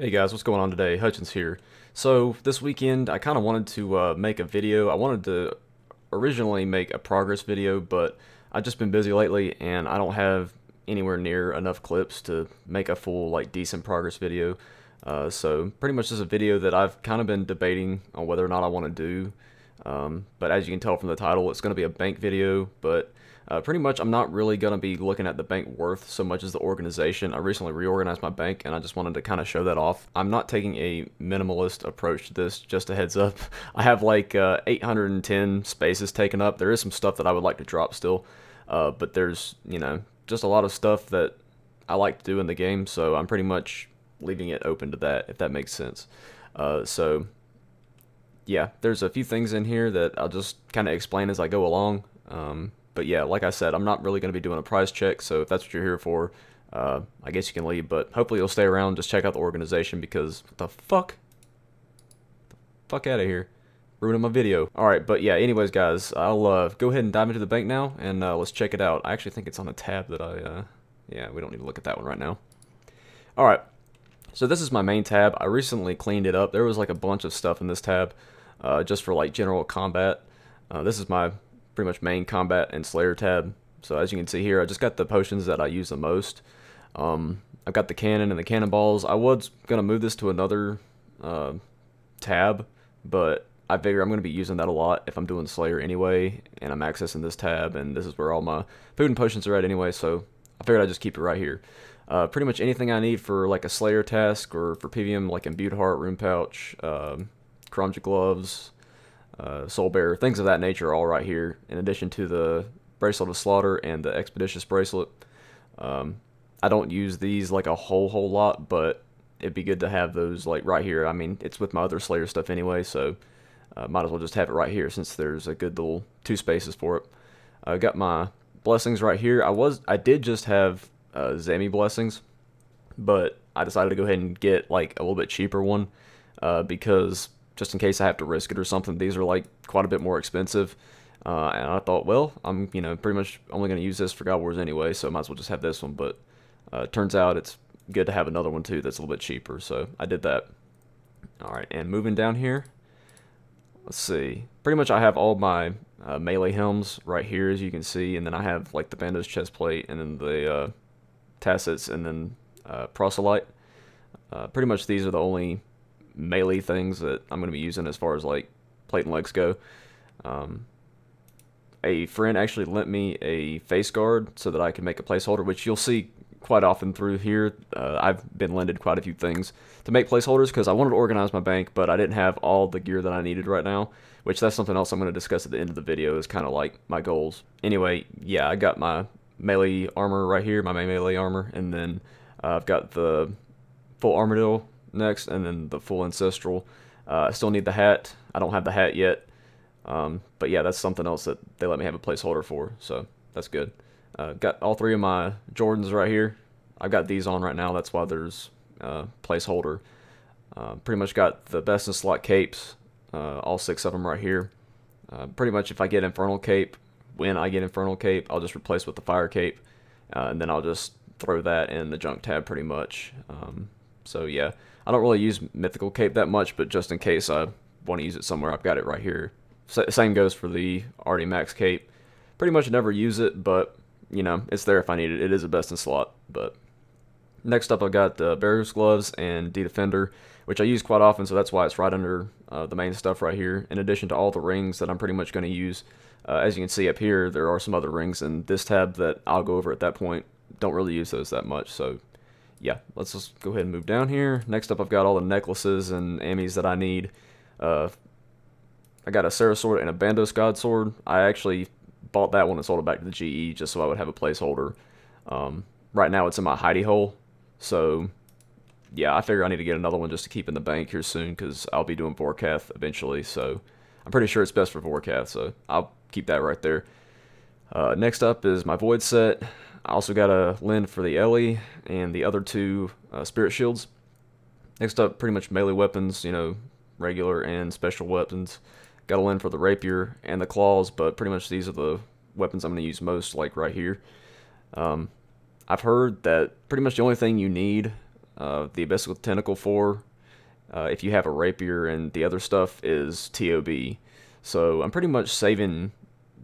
Hey guys, what's going on today? Hutchens here. So this weekend I kind of wanted to make a video. I wanted to originally make a progress video, but I've just been busy lately and I don't have anywhere near enough clips to make a full decent progress video. So pretty much this is a video that I've kind of been debating on whether or not I want to do. But as you can tell from the title, it's going to be a bank video, but pretty much I'm not really going to be looking at the bank worth so much as the organization. I recently reorganized my bank and I just wanted to kind of show that off. I'm not taking a minimalist approach to this, just a heads up. I have 810 spaces taken up. There is some stuff that I would like to drop still, but there's, just a lot of stuff that I like to do in the game, so I'm pretty much leaving it open to that, if that makes sense. So yeah, there's a few things in here that I'll just kind of explain as I go along. But yeah, like I said, I'm not really going to be doing a price check, so if that's what you're here for, I guess you can leave, but hopefully you'll stay around, just check out the organization, because what the fuck? The fuck out of here. Ruining my video. Alright, but yeah, anyways guys, I'll go ahead and dive into the bank now, and let's check it out. I actually think it's on a tab that yeah, we don't need to look at that one right now. Alright, so this is my main tab. I recently cleaned it up. There was a bunch of stuff in this tab, just for general combat. This is my pretty much main combat and slayer tab. So as you can see here, I just got the potions that I use the most. I've got the cannon and the cannonballs. I was gonna move this to another tab, but I figure I'm gonna be using that a lot if I'm doing slayer anyway, and I'm accessing this tab, and this is where all my food and potions are at anyway. So I figured I'd just keep it right here. Pretty much anything I need for a slayer task or for PVM, like imbued heart, rune pouch, Karamja gloves, soul bearer, things of that nature are all right here, in addition to the bracelet of slaughter and the expeditious bracelet. I don't use these a whole lot, but it'd be good to have those right here. I mean, it's with my other slayer stuff anyway, so might as well just have it right here since there's a good little 2 spaces for it. I got my blessings right here. I did just have Zami blessings, but I decided to go ahead and get a little bit cheaper one, because just in case I have to risk it or something. These are quite a bit more expensive, and I thought, well, I'm pretty much only going to use this for God Wars anyway, so I might as well just have this one. But turns out it's good to have another one too that's a little bit cheaper, so I did that. Alright, and moving down here, let's see, pretty much I have all my melee helms right here, as you can see, and then I have the Bando's chest plate, and then the Tacits, and then Proselyte. Pretty much these are the only melee things that I'm going to be using as far as plate and legs go. A friend actually lent me a face guard so that I can make a placeholder, which you'll see quite often through here. I've been lended quite a few things to make placeholders because I wanted to organize my bank, but I didn't have all the gear that I needed right now, which that's something else I'm going to discuss at the end of the video, is kind of my goals. Anyway, yeah, I got my melee armor right here, my main melee armor, and then I've got the full Armadillo next, and then the full Ancestral. I still need the hat. I don't have the hat yet, but yeah, that's something else that they let me have a placeholder for, so that's good. Got all 3 of my Jordans right here. I've got these on right now, that's why there's placeholder. Pretty much got the best in slot capes, all 6 of them right here. Pretty much if I get Infernal Cape, when I get Infernal Cape, I'll just replace with the Fire Cape, and then I'll just throw that in the junk tab pretty much. So yeah, I don't really use Mythical Cape that much, but just in case I want to use it somewhere, I've got it right here. Same goes for the Artie Max Cape. Pretty much never use it, but it's there if I need it. It is a best in slot. But next up, I've got the Barrier's Gloves and D-Defender, which I use quite often, so that's why it's right under the main stuff right here, in addition to all the rings that I'm pretty much going to use. As you can see up here, there are some other rings in this tab that I'll go over at that point. Don't really use those that much, so yeah, let's just go ahead and move down here. Next up, I've got all the necklaces and ammies that I need. I got a Sarah sword and a Bandos God sword. I actually bought that one and sold it back to the GE just so I would have a placeholder. Right now it's in my hidey hole, so yeah, I figure I need to get another one just to keep in the bank here soon, because I'll be doing Vorkath eventually, so I'm pretty sure it's best for Vorkath, so I'll keep that right there. Next up is my Void set. I also got a lend for the Ellie and the other 2 Spirit Shields. Next up, pretty much melee weapons, regular and special weapons. Got a lend for the Rapier and the Claws, but pretty much these are the weapons I'm going to use most, right here. I've heard that pretty much the only thing you need The abyssal tentacle 4, if you have a rapier, and the other stuff is TOB. So I'm pretty much saving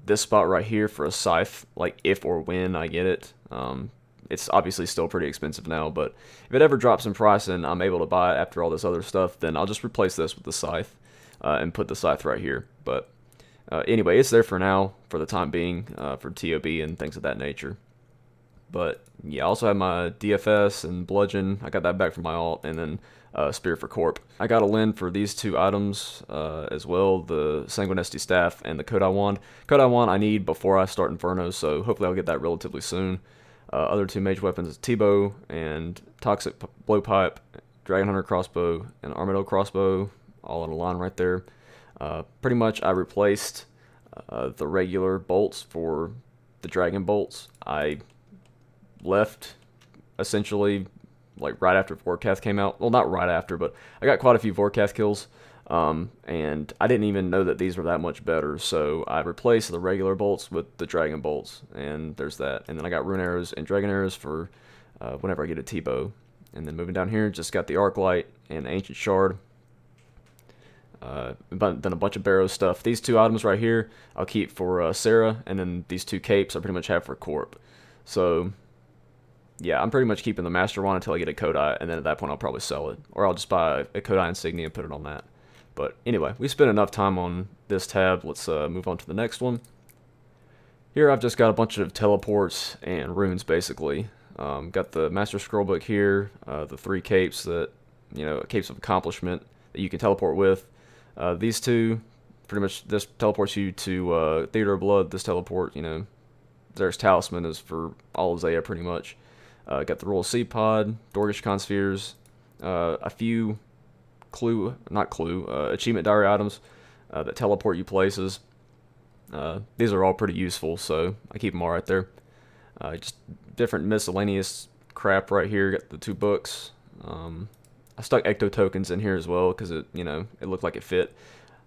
this spot right here for a scythe, like if or when I get it. It's obviously still pretty expensive now, but if it ever drops in price and I'm able to buy it after all this other stuff, then I'll just replace this with the scythe and put the scythe right here. But anyway, it's there for now, for the time being, for TOB and things of that nature. But yeah, I also have my DFS and bludgeon. I got that back from my alt, and then spear for corp. I got a lend for these two items as well, the sanguinesti staff and the Kodai wand. Kodai wand I need before I start Inferno, so hopefully I'll get that relatively soon. Other two mage weapons is T-bow and toxic blowpipe, dragon hunter crossbow, and armadillo crossbow, all in a line right there. Pretty much I replaced the regular bolts for the dragon bolts. I left essentially like right after Vorkath came out. Well, not right after, but I got quite a few Vorkath kills, and I didn't even know that these were that much better, so I replaced the regular bolts with the dragon bolts, and there's that. And then I got rune arrows and dragon arrows for whenever I get a T-bow. And then moving down here, just got the arc light and ancient shard. But then a bunch of barrow stuff. These two items right here I'll keep for Sarah, and then these two capes I pretty much have for Corp. So yeah, I'm pretty much keeping the Master Wand until I get a Kodai, and then at that point I'll probably sell it. Or I'll just buy a Kodai Insignia and put it on that. But anyway, we spent enough time on this tab. Let's move on to the next one. Here I've just got a bunch of teleports and runes basically. Got the Master Scrollbook here, the 3 capes that, capes of accomplishment that you can teleport with. These two, pretty much this teleports you to Theater of Blood. This teleport, Zer's Talisman is for all of Zaya pretty much. Got the Royal Seed Pod, Dorgish Conspheres, a few achievement diary items that teleport you places. These are all pretty useful, so I keep them all right there. Just different miscellaneous crap right here. Got the 2 books. I stuck Ecto tokens in here as well because it looked like it fit.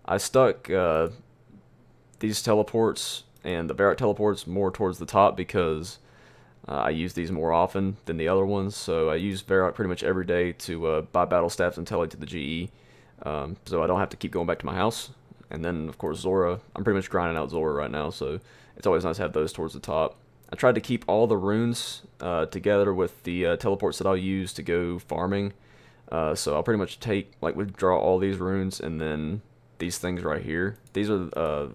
I stuck these teleports and the Varrock teleports more towards the top because I use these more often than the other ones, so I use Varrock pretty much every day to buy battle staffs and tele to the GE, so I don't have to keep going back to my house. And then, of course, Zora. I'm pretty much grinding out Zora right now, so it's always nice to have those towards the top. I tried to keep all the runes together with the teleports that I'll use to go farming, so I'll pretty much withdraw all these runes, and then these things right here. These are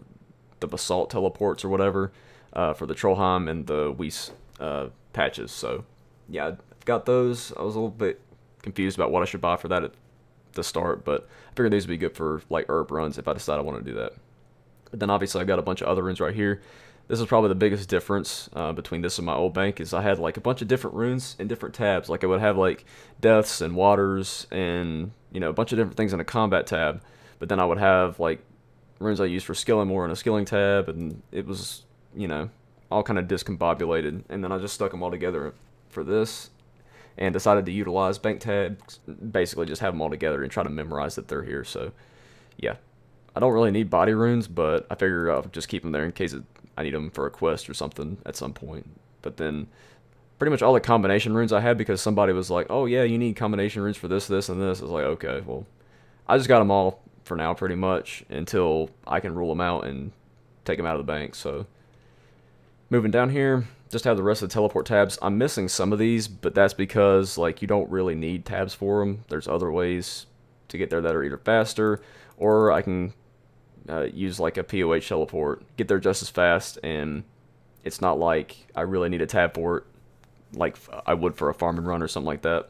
the basalt teleports or whatever for the Trollheim and the Weiss patches. So yeah, I've got those. I was a little bit confused about what I should buy for that at the start, but I figured these would be good for like herb runs if I decide I want to do that. But then obviously I got a bunch of other runes right here. This is probably the biggest difference between this and my old bank, is I had like a bunch of different runes in different tabs. Like I would have like deaths and waters and a bunch of different things in a combat tab, but then I would have like runes I used for skilling more in a skilling tab, and it was all kind of discombobulated. And then I just stuck them all together for this and decided to utilize bank tabs, basically just have them all together and try to memorize that they're here. So yeah, I don't really need body runes, but I figure I'll just keep them there in case I need them for a quest or something at some point. But then pretty much all the combination runes I had, because somebody was like, oh yeah, you need combination runes for this, this, and this. I was like, okay, well, I just got them all for now pretty much until I can rule them out and take them out of the bank. So moving down here, just have the rest of the teleport tabs. I'm missing some of these, but that's because like you don't really need tabs for them. There's other ways to get there that are either faster, or I can use like a POH teleport, get there just as fast, and it's not like I really need a tab for it like I would for a farm and run or something like that.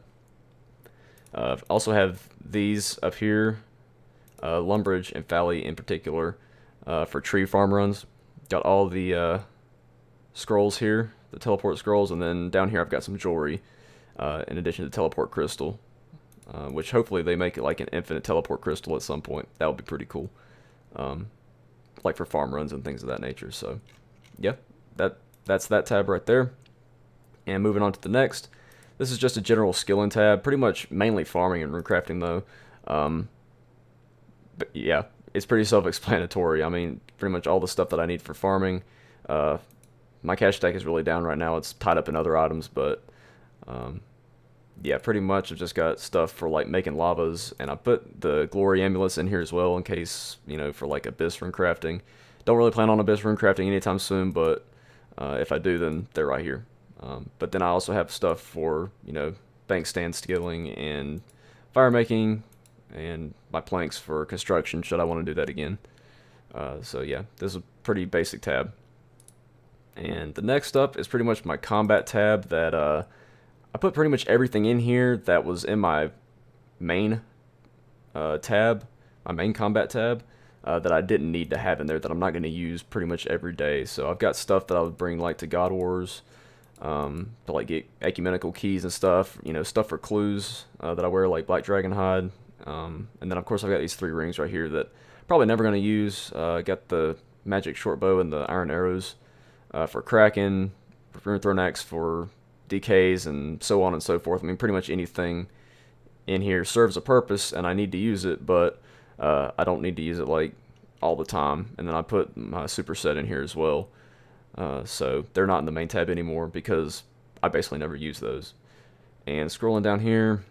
Also have these up here, Lumbridge and Fally in particular, for tree farm runs. Got all the scrolls here, the teleport scrolls, and then down here I've got some jewelry in addition to teleport crystal, which hopefully they make it like an infinite teleport crystal at some point. That would be pretty cool, like for farm runs and things of that nature. So yeah, that's that tab right there. And moving on to the next, this is just a general skilling tab, pretty much mainly farming and runecrafting though. But yeah, it's pretty self-explanatory. I mean, pretty much all the stuff that I need for farming. My cash stack is really down right now. It's tied up in other items, but yeah, pretty much I've just got stuff for like making lavas, and I put the glory amulets in here as well in case, you know, for like abyss rune crafting. Don't really plan on abyss rune crafting anytime soon, but if I do, then they're right here. But then I also have stuff for, you know, bank stand skilling and fire making, and my planks for construction should I want to do that again. So yeah, this is a pretty basic tab. And the next up is pretty much my combat tab that I put pretty much everything in here that was in my main tab, my main combat tab, that I didn't need to have in there that I'm not going to use pretty much every day. So I've got stuff that I would bring like to God Wars, to like get ecumenical keys and stuff, you know, stuff for clues that I wear like Black Dragon Hide. And then of course I've got these 3 rings right here that I'm probably never going to use. Got the magic short bow and the iron arrows for Kraken, for Rune Throne Axe for DKs, and so on and so forth. I mean, pretty much anything in here serves a purpose and I need to use it, but I don't need to use it like all the time. And then I put my superset in here as well. So they're not in the main tab anymore because I basically never use those. And scrolling down here,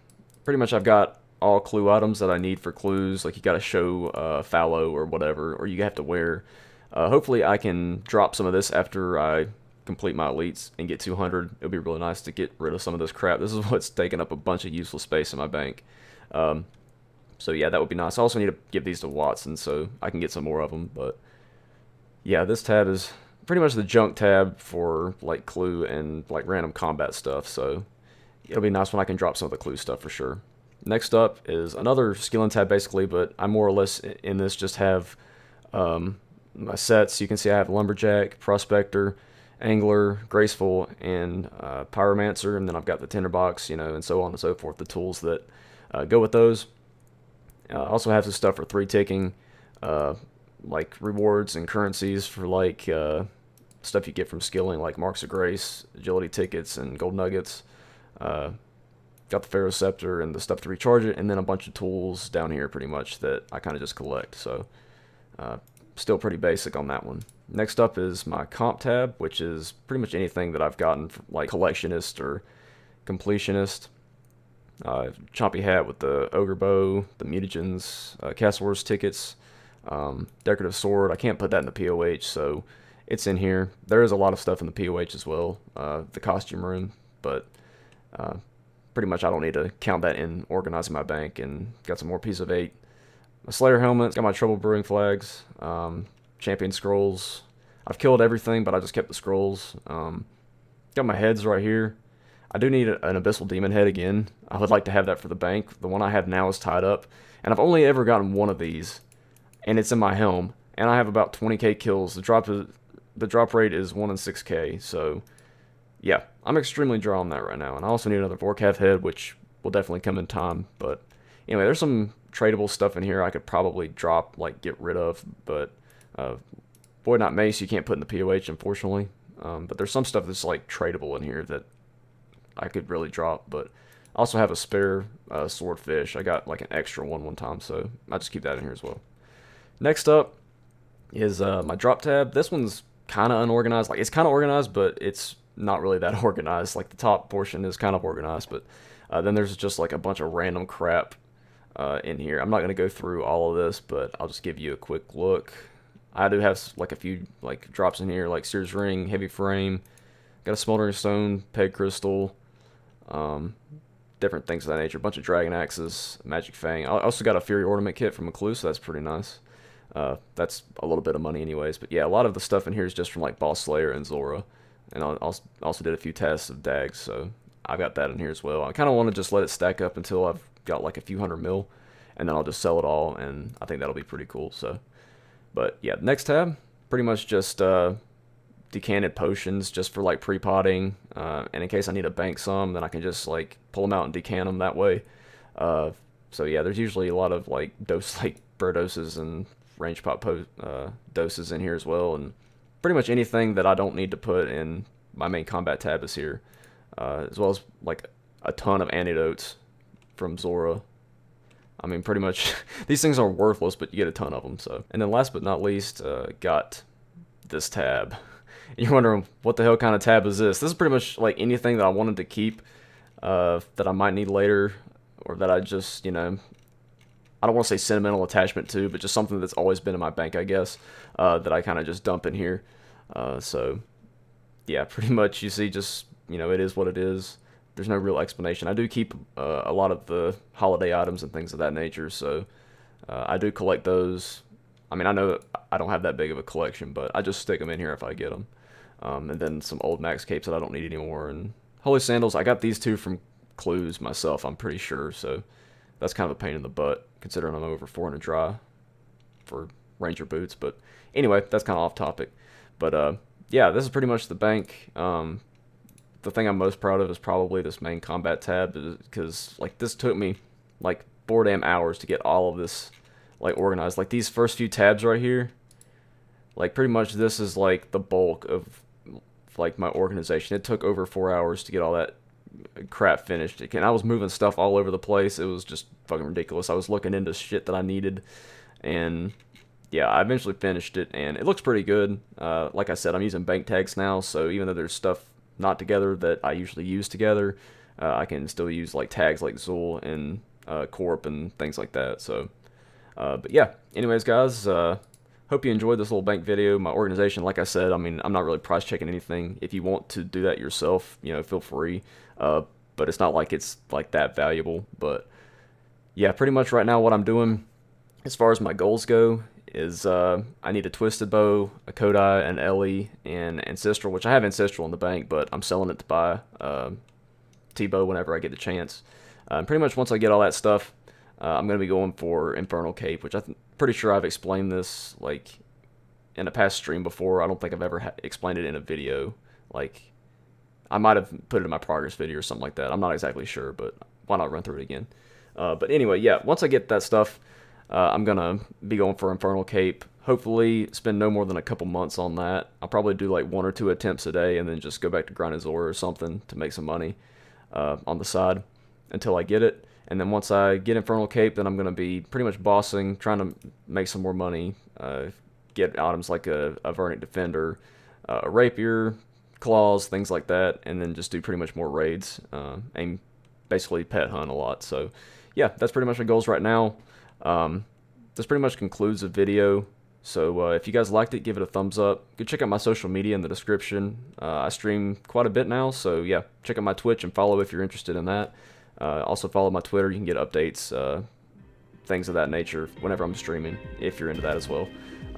pretty much I've got all clue items that I need for clues. Like you got to show fallow or whatever, or you have to wear. Hopefully I can drop some of this after I complete my elites and get 200. It'll be really nice to get rid of some of this crap. This is what's taking up a bunch of useless space in my bank. So yeah, that would be nice. I also need to give these to Watson so I can get some more of them. But yeah, this tab is pretty much the junk tab for like clue and like random combat stuff. So it'll be nice when I can drop some of the clue stuff for sure. Next up is another skilling tab basically, but I more or less in this just have my sets. You can see I have Lumberjack, Prospector, Angler, Graceful, and Pyromancer, and then I've got the Tinderbox, you know, and so on and so forth, the tools that go with those. I also have some stuff for 3-ticking, like rewards and currencies for like stuff you get from skilling, like Marks of Grace, Agility tickets, and Gold Nuggets. Got the Pharaoh Scepter and the stuff to recharge it, and then a bunch of tools down here pretty much that I kind of just collect. So still pretty basic on that one. Next up is my comp tab, which is pretty much anything that I've gotten from, like collectionist or completionist. Chompy hat with the ogre bow, the mutagens, Castle Wars tickets, decorative sword. I can't put that in the POH, so it's in here. There is a lot of stuff in the POH as well, the costume room, but pretty much I don't need to count that in organizing my bank. And got some more piece of 8. My Slayer helmet, got my Trouble Brewing flags, champion scrolls. I've killed everything, but I just kept the scrolls. Got my heads right here. I do need an Abyssal Demon head again. I would like to have that for the bank. The one I have now is tied up, and I've only ever gotten one of these, and it's in my helm, and I have about 20k kills. The drop rate is 1 in 6k, so yeah, I'm extremely dry on that right now. And I also need another Vorkav head, which will definitely come in time. But anyway, there's some tradable stuff in here I could probably drop, like get rid of, but Void Not Mace you can't put in the POH, unfortunately. But there's some stuff that's like tradable in here that I could really drop. But I also have a spare swordfish. I got like an extra one time, so I'll just keep that in here as well. Next up is my drop tab. This one's kind of unorganized. Like, it's kind of organized, but it's not really that organized. Like, the top portion is kind of organized, but then there's just like a bunch of random crap in here. I'm not going to go through all of this, but I'll just give you a quick look. I do have like a few like drops in here, like Sears Ring, Heavy Frame, got a Smoldering Stone, Peg Crystal, different things of that nature, a bunch of Dragon Axes, Magic Fang. I also got a Fury Ornament kit from McClue, so that's pretty nice. That's a little bit of money anyways, but yeah, a lot of the stuff in here is just from like Boss Slayer and Zora, and I also did a few tests of Dags, so I've got that in here as well. I kind of want to just let it stack up until I've got like a few hundred mil, and then I'll just sell it all, and I think that'll be pretty cool. So, but yeah, next tab, pretty much just decanted potions just for like pre-potting, and in case I need to bank some, then I can just like pull them out and decant them that way. So yeah, there's usually a lot of like like Burdoses and range pop doses in here as well, and pretty much anything that I don't need to put in my main combat tab is here, as well as like a ton of antidotes from Zora. I mean, pretty much these things are worthless, but you get a ton of them. So, and then last but not least, got this tab. You're wondering what the hell kind of tab is this? This is pretty much like anything that I wanted to keep that I might need later, or that I just, you know, I don't want to say sentimental attachment to, but just something that's always been in my bank, I guess, that I kind of just dump in here. So, yeah, pretty much you see just, you know, it is what it is. There's no real explanation. I do keep a lot of the holiday items and things of that nature, so I do collect those. I mean, I know I don't have that big of a collection, but I just stick them in here if I get them. And then some old Max capes that I don't need anymore. And Holy Sandals, I got these two from Clues myself, I'm pretty sure, so that's kind of a pain in the butt, considering I'm over 400 dry for Ranger boots. But anyway, that's kind of off topic. But yeah, this is pretty much the bank. The thing I'm most proud of is probably this main combat tab, because like this took me like 4 damn hours to get all of this like organized. Like these first few tabs right here, like pretty much this is like the bulk of like my organization. It took over 4 hours to get all that crap finished. And I was moving stuff all over the place. It was just fucking ridiculous. I was looking into shit that I needed, and yeah, I eventually finished it, and it looks pretty good. Like I said, I'm using bank tags now, so even though there's stuff not together that I usually use together, I can still use like tags like Zool and Corp and things like that. So, but yeah, anyways, guys, hope you enjoyed this little bank video. My organization, like I said, I mean, I'm not really price checking anything. If you want to do that yourself, you know, feel free. But it's not like it's like that valuable. But yeah, pretty much right now what I'm doing as far as my goals go is I need a Twisted Bow, a Kodai, an Ellie, and Ancestral, which I have Ancestral in the bank, but I'm selling it to buy T-Bow whenever I get the chance. Pretty much once I get all that stuff, I'm going to be going for Infernal Cape, which I'm pretty sure I've explained this like in a past stream before. I don't think I've ever explained it in a video. Like, I might have put it in my progress video or something like that. I'm not exactly sure, but why not run through it again? But anyway, yeah, once I get that stuff, I'm going to be going for Infernal Cape. Hopefully spend no more than a couple months on that. I'll probably do like 1 or 2 attempts a day and then just go back to grinding Zora or something to make some money on the side until I get it. And then once I get Infernal Cape, then I'm going to be pretty much bossing, trying to make some more money, get items like a Vernic Defender, a Rapier, Claws, things like that, and then just do pretty much more raids and basically pet hunt a lot. So yeah, that's pretty much my goals right now. This pretty much concludes the video. So if you guys liked it, give it a thumbs up. Go check out my social media in the description. I stream quite a bit now, so yeah, check out my Twitch and follow if you're interested in that. Also follow my Twitter. You can get updates, things of that nature whenever I'm streaming, if you're into that as well.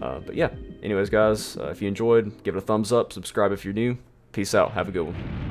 But yeah, anyways guys, if you enjoyed, give it a thumbs up, subscribe if you're new. Peace out. Have a good one.